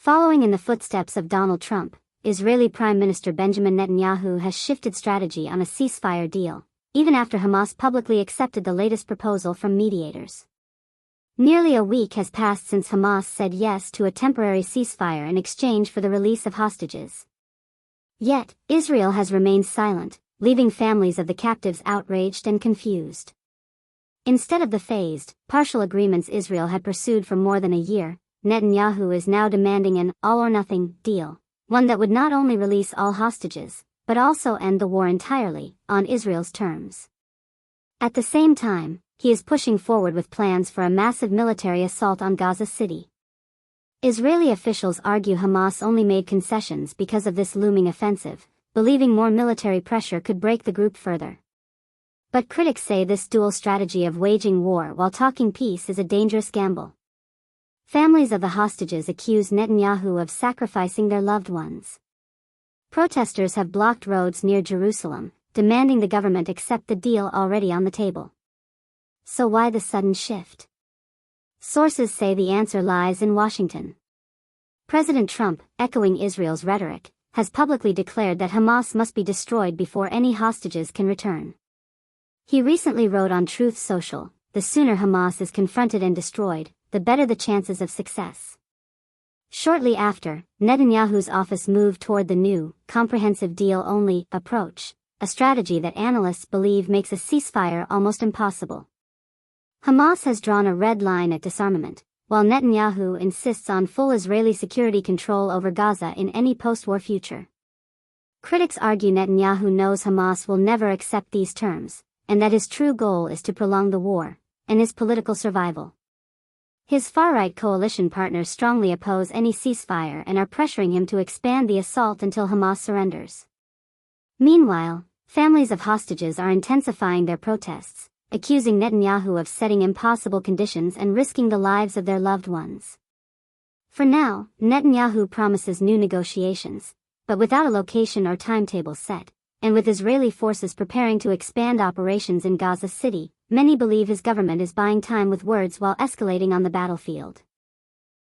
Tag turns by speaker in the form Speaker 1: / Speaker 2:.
Speaker 1: Following in the footsteps of Donald Trump, Israeli Prime Minister Benjamin Netanyahu has shifted strategy on a ceasefire deal, even after Hamas publicly accepted the latest proposal from mediators. Nearly a week has passed since Hamas said yes to a temporary ceasefire in exchange for the release of hostages. Yet, Israel has remained silent, leaving families of the captives outraged and confused. Instead of the phased, partial agreements Israel had pursued for more than a year, Netanyahu is now demanding an all-or-nothing deal, one that would not only release all hostages, but also end the war entirely, on Israel's terms. At the same time, he is pushing forward with plans for a massive military assault on Gaza City. Israeli officials argue Hamas only made concessions because of this looming offensive, believing more military pressure could break the group further. But critics say this dual strategy of waging war while talking peace is a dangerous gamble. Families of the hostages accuse Netanyahu of sacrificing their loved ones. Protesters have blocked roads near Jerusalem, demanding the government accept the deal already on the table. So why the sudden shift? Sources say the answer lies in Washington. President Trump, echoing Israel's rhetoric, has publicly declared that Hamas must be destroyed before any hostages can return. He recently wrote on Truth Social, "The sooner Hamas is confronted and destroyed, the better the chances of success." Shortly after, Netanyahu's office moved toward the new, comprehensive deal-only approach, a strategy that analysts believe makes a ceasefire almost impossible. Hamas has drawn a red line at disarmament, while Netanyahu insists on full Israeli security control over Gaza in any post-war future. Critics argue Netanyahu knows Hamas will never accept these terms, and that his true goal is to prolong the war, and his political survival. His far-right coalition partners strongly oppose any ceasefire and are pressuring him to expand the assault until Hamas surrenders. Meanwhile, families of hostages are intensifying their protests, accusing Netanyahu of setting impossible conditions and risking the lives of their loved ones. For now, Netanyahu promises new negotiations, but without a location or timetable set, and with Israeli forces preparing to expand operations in Gaza City, many believe his government is buying time with words while escalating on the battlefield.